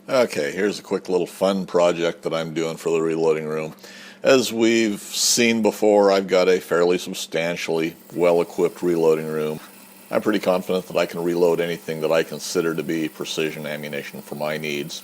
Okay, here's a quick little fun project that I'm doing for the reloading room. As we've seen before, I've got a fairly substantially well-equipped reloading room. I'm pretty confident that I can reload anything that I consider to be precision ammunition for my needs.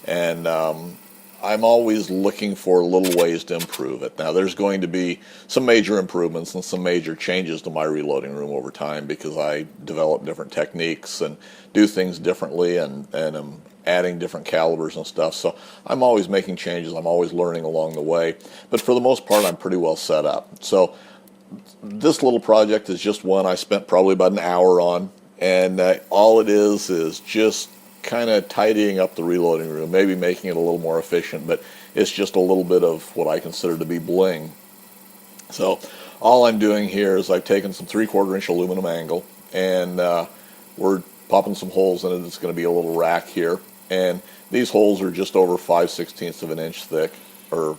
And I'm always looking for little ways to improve it. Now, there's going to be some major improvements and some major changes to my reloading room over time because I develop different techniques and do things differently and am adding different calibers and stuff. So I'm always making changes. I'm always learning along the way. But for the most part, I'm pretty well set up. So this little project is just one I spent probably about an hour on. And all it is just kind of tidying up the reloading room, maybe making it a little more efficient, but it's just a little bit of what I consider to be bling. So all I'm doing here is I've taken some 3/4 inch aluminum angle and we're popping some holes in it. It's going to be a little rack here, and these holes are just over 5/16 of an inch thick, or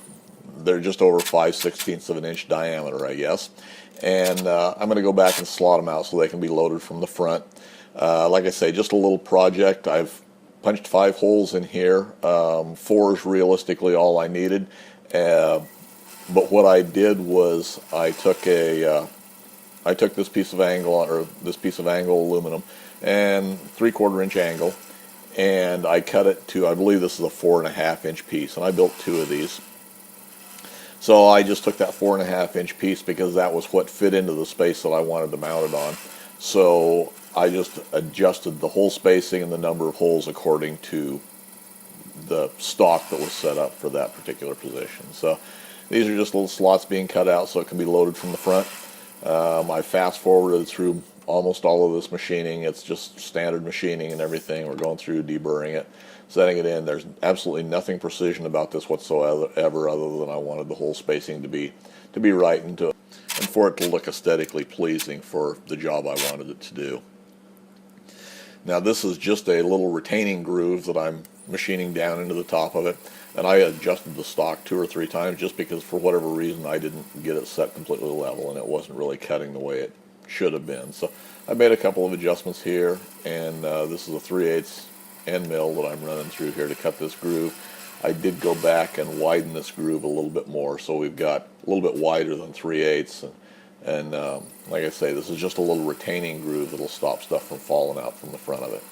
they're just over 5/16 of an inch diameter, I guess. And I'm going to go back and slot them out so they can be loaded from the front. Like I say, just a little project. I've punched 5 holes in here. 4 is realistically all I needed. But what I did was I took this piece of angle, or this piece of angle aluminum, and 3/4 inch angle, and I cut it to, I believe this is a 4.5 inch piece, and I built 2 of these. So I just took that 4.5 inch piece because that was what fit into the space that I wanted to mount it on. So I just adjusted the hole spacing and the number of holes according to the stock that was set up for that particular position. So these are just little slots being cut out so it can be loaded from the front. I fast forwarded through almost all of this machining. It's just standard machining and everything. We're going through deburring it, setting it in. There's absolutely nothing precision about this whatsoever, other than I wanted the hole spacing to be right and for it to look aesthetically pleasing for the job I wanted it to do. Now this is just a little retaining groove that I'm machining down into the top of it, and I adjusted the stock 2 or 3 times just because for whatever reason I didn't get it set completely level and it wasn't really cutting the way it should have been. So I made a couple of adjustments here, and this is a 3/8 end mill that I'm running through here to cut this groove. I did go back and widen this groove a little bit more, so we've got a little bit wider than 3/8, and like I say, this is just a little retaining groove that'll stop stuff from falling out from the front of it.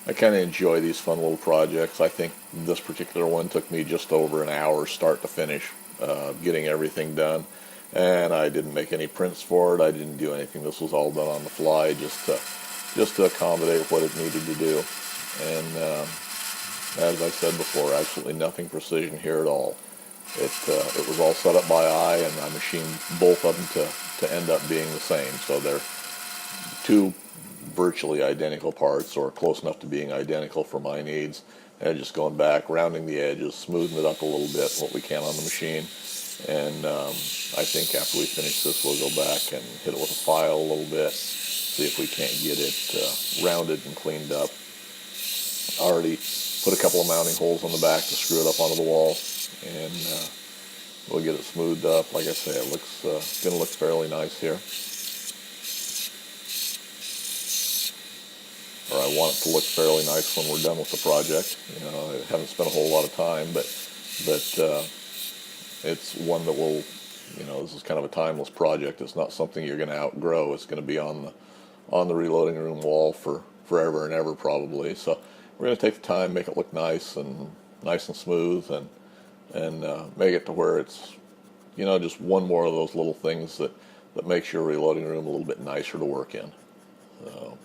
I kind of enjoy these fun little projects. I think this particular one took me just over an hour start to finish, getting everything done. And I didn't make any prints for it. I didn't do anything. This was all done on the fly, just to accommodate what it needed to do. And as I said before, absolutely nothing precision here at all. It was all set up by eye, and I machined both of them to end up being the same. So they're 2 virtually identical parts, or close enough to being identical for my needs, and just going back, rounding the edges, smoothing it up a little bit, what we can on the machine. And I think after we finish this, we'll go back and hit it with a file a little bit, see if we can't get it rounded and cleaned up. I already put a couple of mounting holes on the back to screw it up onto the wall, and we'll get it smoothed up. Like I say, it looks going to look fairly nice here. Or I want it to look fairly nice when we're done with the project. You know, I haven't spent a whole lot of time, but it's one that will, you know, this is kind of a timeless project. It's not something you're going to outgrow. It's going to be on the reloading room wall for forever and ever probably. So we're going to take the time, make it look nice and smooth, and make it to where it's, you know, just one more of those little things that makes your reloading room a little bit nicer to work in. So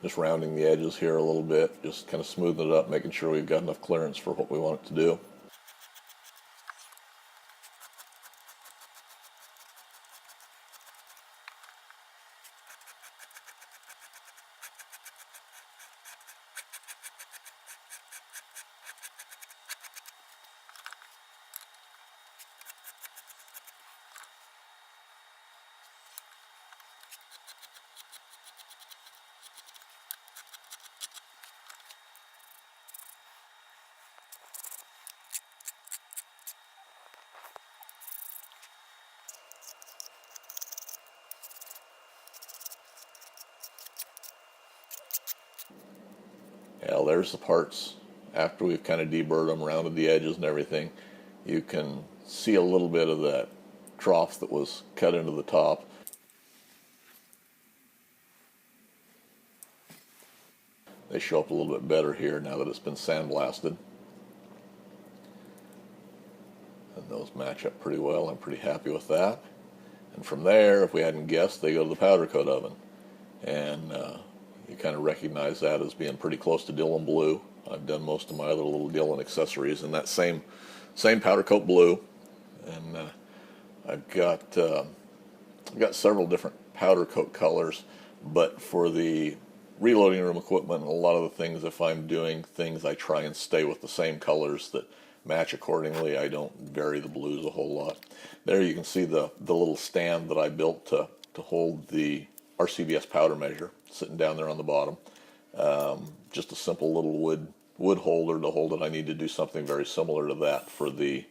just rounding the edges here a little bit, just kind of smoothing it up, making sure we've got enough clearance for what we want it to do. Yeah, there's the parts after we've kind of deburred them, rounded the edges and everything. You can see a little bit of that trough that was cut into the top. They show up a little bit better here now that it's been sandblasted. And those match up pretty well. I'm pretty happy with that. And from there, if we hadn't guessed, they go to the powder coat oven. And you kind of recognize that as being pretty close to Dillon blue. I've done most of my other little Dillon accessories in that same powder coat blue. And I've got several different powder coat colors, but for the reloading room equipment, a lot of the things, if I'm doing things, I try and stay with the same colors that match accordingly. I don't vary the blues a whole lot. There you can see the little stand that I built to hold the RCBS powder measure sitting down there on the bottom. Just a simple little wood holder to hold it. I need to do something very similar to that for the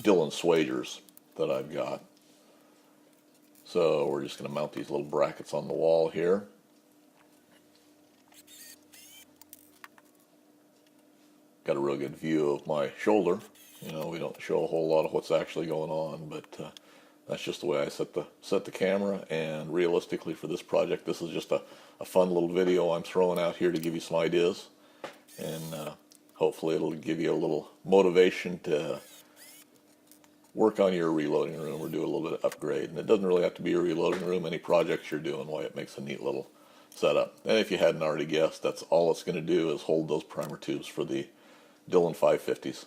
Dillon swagers that I've got. So we're just going to mount these little brackets on the wall here. Got a real good view of my shoulder. You know, we don't show a whole lot of what's actually going on, but that's just the way I set the camera. And realistically, for this project, this is just a fun little video I'm throwing out here to give you some ideas, and hopefully it'll give you a little motivation to work on your reloading room or do a little bit of upgrade. And it doesn't really have to be a reloading room. Any projects you're doing, why, it makes a neat little setup. And if you hadn't already guessed, that's all it's going to do is hold those primer tubes for the Dillon 550s.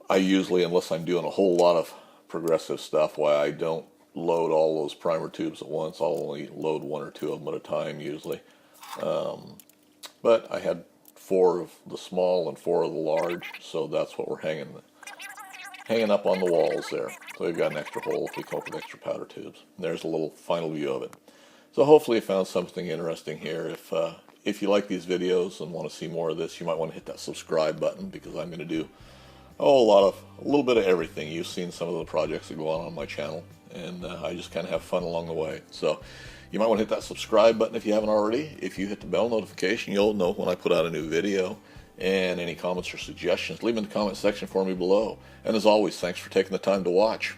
I usually, unless I'm doing a whole lot of progressive stuff, why I don't load all those primer tubes at once. I'll only load one or two of them at a time usually. But I had 4 of the small and 4 of the large, so that's what we're hanging up on the walls there. So we've got an extra hole if we come up with extra powder tubes. And there's a little final view of it. So hopefully you found something interesting here. If you like these videos and want to see more of this, you might want to hit that subscribe button, because I'm going to do a little bit of everything. You've seen some of the projects that go on my channel, and I just kind of have fun along the way. So you might want to hit that subscribe button if you haven't already. If you hit the bell notification, you'll know when I put out a new video. And any comments or suggestions, leave them in the comment section for me below. And as always, thanks for taking the time to watch.